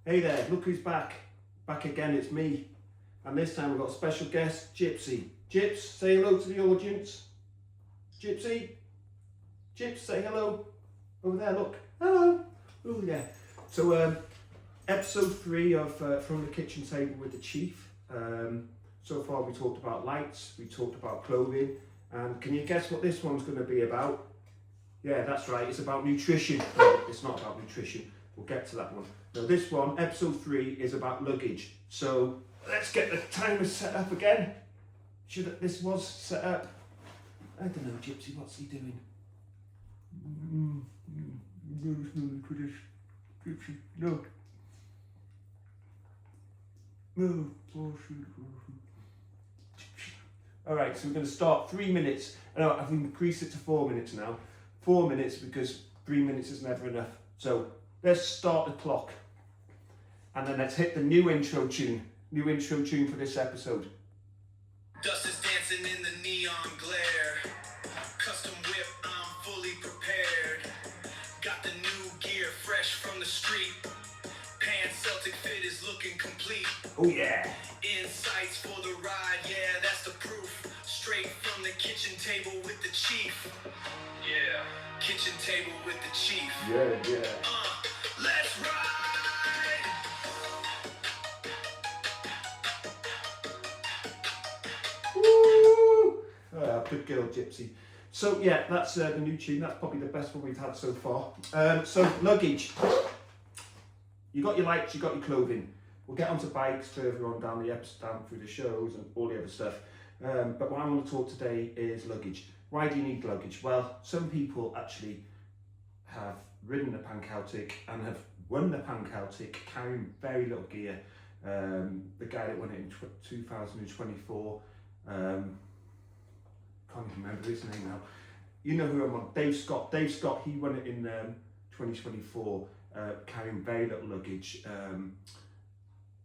Hey there, look who's back. Back again, it's me. And this time we've got a special guest, Gypsy. Gyps, say hello to the audience. Gypsy. Gyps, say hello. Over there, look. Hello. Oh yeah. So episode 3 of From the Kitchen Table with the Chief. So far we talked about lights, we talked about clothing. And can you guess what this one's going to be about? Yeah, that's right, it's about nutrition. No, it's not about nutrition. We'll get to that one. Now this one, episode 3, is about luggage. So let's get the timer set up again. This was set up. I don't know, Gypsy, what's he doing? Gypsy, no. No. Alright, so we're going to start 3 minutes. No, I've increased it to 4 minutes now. 4 minutes because 3 minutes is never enough. So let's start the clock. And then let's hit the new intro tune. New intro tune for this episode. Dust is dancing in the neon glare. Custom whip, I'm fully prepared. Got the new gear fresh from the street. Pants Celtic fit is looking complete. Oh yeah. Insights for the ride, yeah, that's the proof. Straight from the kitchen table with the chief. Yeah, kitchen table with the chief. Yeah. Let's ride! Woo! Good girl, Gypsy. So yeah, that's the new tune. That's probably the best one we've had so far. So luggage. You got your lights, you got your clothing. We'll get onto bikes further on down the episode, down through the shows and all the other stuff. But what I want to talk today is luggage. Why do you need luggage? Well, some people actually have ridden the Pan Celtic and have won the Pan Celtic carrying very little gear. The guy that won it in 2024, can't even remember his name now. You know who I'm on, Dave Scott. Dave Scott, he won it in 2024, carrying very little luggage.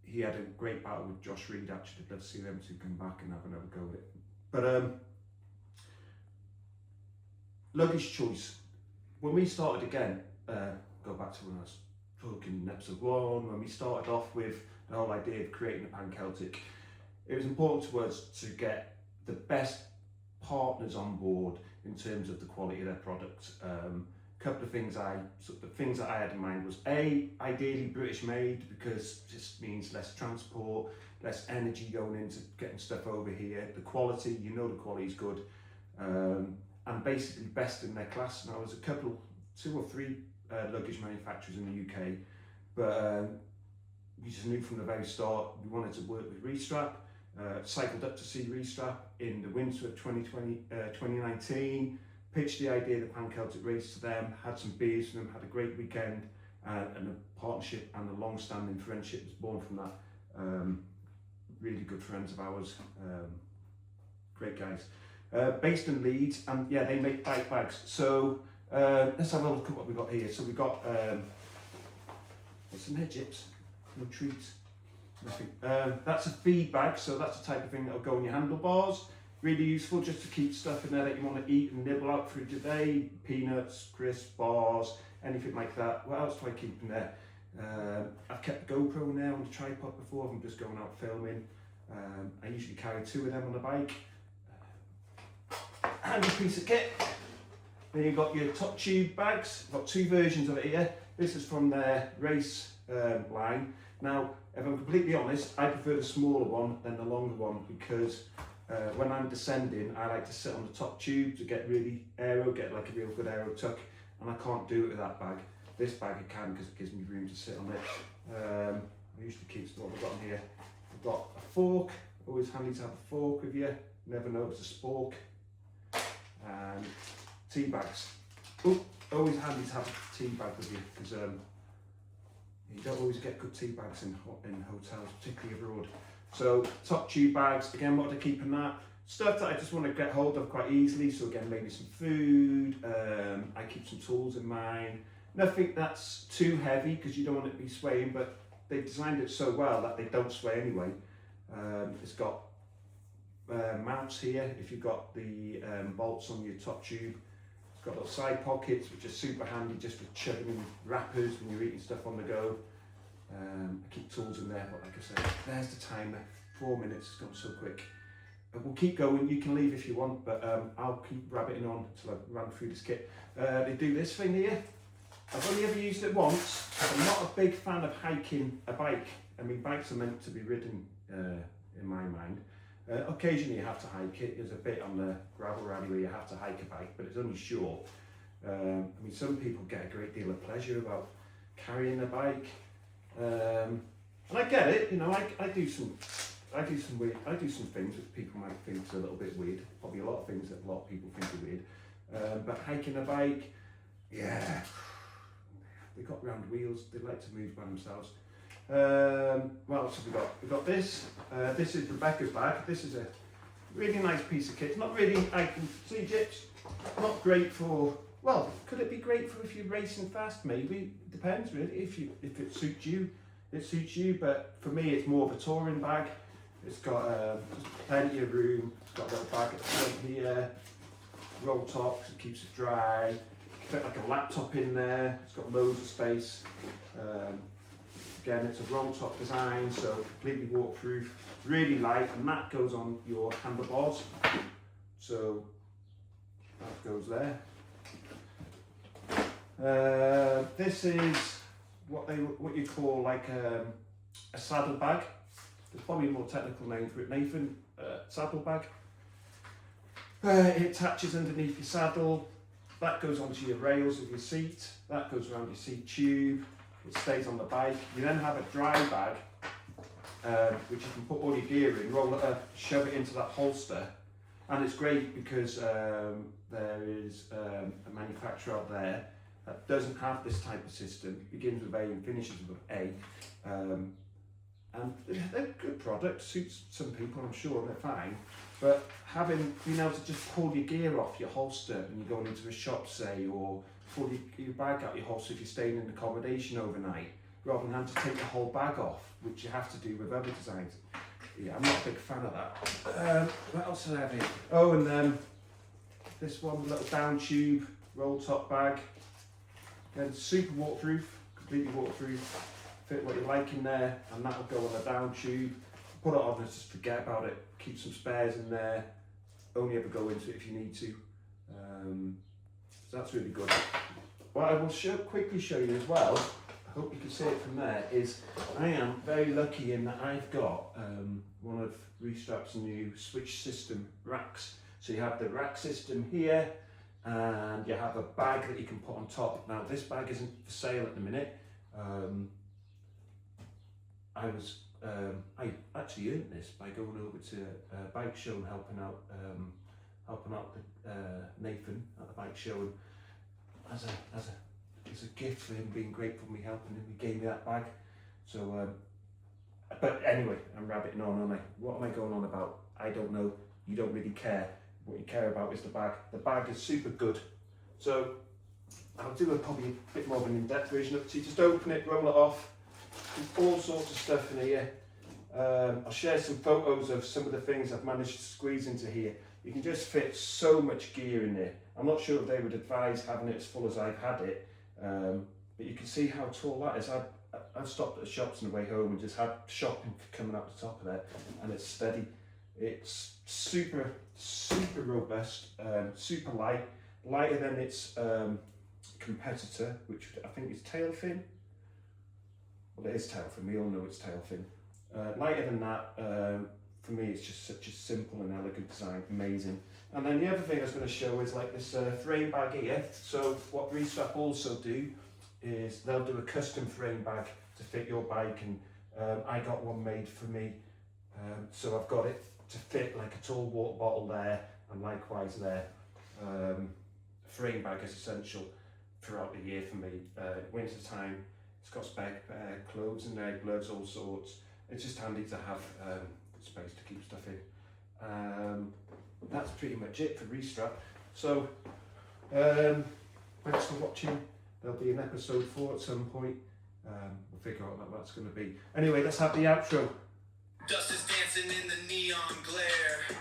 He had a great battle with Josh Reed, actually. I'd love to see them two come back and have another go at it. But luggage choice. When we started again, go back to when I was talking in episode 1, when we started off with the whole idea of creating a Pan Celtic, it was important to us to get the best partners on board in terms of the quality of their product. Couple of things the things that I had in mind was ideally British made, because it just means less transport, less energy going into getting stuff over here. The quality, the quality is good, and basically best in their class. Now there's 2 or 3 luggage manufacturers in the UK, but we just knew from the very start we wanted to work with Restrap. Cycled up to see Restrap in the winter of 2019. Pitched the idea of the Pan Celtic race to them, had some beers with them, had a great weekend, and a partnership and a long-standing friendship was born from that. Really good friends of ours, great guys. Based in Leeds, and yeah, they make bike bags. So let's have a look at what we've got here. So we've got, what's in there, Gyps? No treats, nothing. That's a feed bag, so that's the type of thing that'll go on your handlebars. Really useful just to keep stuff in there that you want to eat and nibble out through the day. Peanuts, crisps, bars, anything like that. What else do I keep in there? I've kept the GoPro in there on the tripod before. I'm just going out filming. I usually carry 2 of them on the bike. Handy piece of kit. Then you've got your top tube bags. I've got 2 versions of it here. This is from their race line. Now, if I'm completely honest, I prefer the smaller one than the longer one, because when I'm descending, I like to sit on the top tube to get really aero, get like a real good aero tuck, and I can't do it with that bag. This bag I can, because it gives me room to sit on it. I usually keep what I've got in here. I've got a fork, always handy to have a fork with you, never know it's a spork. And tea bags. Oh, always handy to have a tea bag with you, because you don't always get good tea bags in hotels, particularly abroad. So top tube bags, again, what do I keep in that? Stuff that I just want to get hold of quite easily. So again, maybe some food. I keep some tools in mine. Nothing that's too heavy, because you don't want it to be swaying, but they've designed it so well that they don't sway anyway. It's got mounts here if you've got the bolts on your top tube. It's got little side pockets, which are super handy just for chucking in wrappers when you're eating stuff on the go. tools in there, but like I said, there's the timer. 4 minutes, it's gone so quick. We'll keep going, you can leave if you want, but I'll keep rabbiting on until I've run through this kit. They do this thing here. I've only ever used it once. I'm not a big fan of hiking a bike. I mean, bikes are meant to be ridden, in my mind. Occasionally you have to hike it. There's a bit on the gravel rally where you have to hike a bike, but it's only short. I mean, some people get a great deal of pleasure about carrying a bike. And I get it, you know, I do some things that people might think is a little bit weird. Probably a lot of things that a lot of people think are weird. But hiking a bike, yeah, they've got round wheels. They like to move by themselves. What else have we got? We've got this. This is Rebecca's bag. This is a really nice piece of kit. It's not really, I can see Jips. Not great for. Well, could it be great for if you're racing fast? Maybe. It depends really. If it suits you, it suits you. But for me, it's more of a touring bag. It's got plenty of room. It's got a little bag at the front here. Roll top, so it keeps it dry. Fit like a laptop in there. It's got loads of space. Again, it's a roll top design, so completely waterproof, really light, and that goes on your handlebars. So that goes there. This is what you call like a saddle bag. There's probably a more technical name for it, Nathan. Saddle bag. It attaches underneath your saddle. That goes onto your rails of your seat. That goes around your seat tube. It stays on the bike. You then have a dry bag, which you can put all your gear in, roll it up, shove it into that holster. And it's great because there is a manufacturer out there that doesn't have this type of system. It begins with A and finishes with A. And they're a good product, suits some people, I'm sure, they're fine. But being able to just pull your gear off your holster when you're going into a shop, say, or pull your bag out your holster if you're staying in accommodation overnight, rather than having to take the whole bag off, which you have to do with other designs. Yeah, I'm not a big fan of that. What else do I have here? Oh, and this one, little down tube, roll top bag. Again, super waterproof, completely waterproof. Fit what you like in there, and that'll go on a down tube. Put it on and just forget about it. Keep some spares in there. Only ever go into it if you need to. So that's really good. What I will quickly show you as well, I hope you can see it from there, is I am very lucky in that I've got one of Restrap's new switch system racks. So you have the rack system here, and you have a bag that you can put on top. Now this bag isn't for sale at the minute. I actually earned this by going over to a bike show and helping out Nathan at the bike show, and as a gift for him, being grateful for me helping him, he gave me that bag. So, but anyway, I'm rabbiting on, aren't I? What am I going on about? I don't know. You don't really care. What you care about is the bag. The bag is super good. So I'll do probably a bit more of an in-depth version of it. So you just open it, roll it off. There's all sorts of stuff in here. I'll share some photos of some of the things I've managed to squeeze into here. You can just fit so much gear in there. I'm not sure if they would advise having it as full as I've had it, but you can see how tall that is. I've stopped at the shops on the way home and just had shopping coming up the top of there, and it's steady. It's super robust, super light, lighter than its competitor, which I think is Tailfin. Well, it is Tailfin, we all know it's Tailfin. Lighter than that, for me it's just such a simple and elegant design, amazing. And then the other thing I was going to show is like this frame bag here. So what Restrap also do is they'll do a custom frame bag to fit your bike, and I got one made for me. So I've got it to fit like a tall water bottle there, and likewise there. Frame bag is essential throughout the year for me. Winter time, it's got spare clothes in there, gloves, all sorts. It's just handy to have space to keep stuff in. That's pretty much it for Restrap. So thanks for watching. There'll be an episode 4 at some point. We'll figure out what that's going to be. Anyway, let's have the outro. Dust is dancing in the neon glare.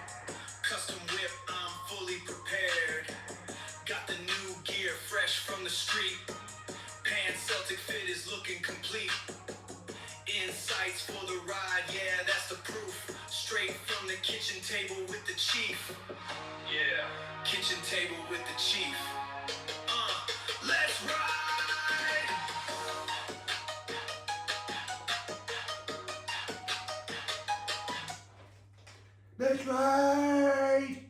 Custom whip, I'm fully prepared. Got the new gear fresh from the street. Pan Celtic fit is looking complete. Inside lights for the ride, yeah, that's the proof. Straight from the kitchen table with the chief. Yeah, kitchen table with the chief. Let's ride! Let's ride!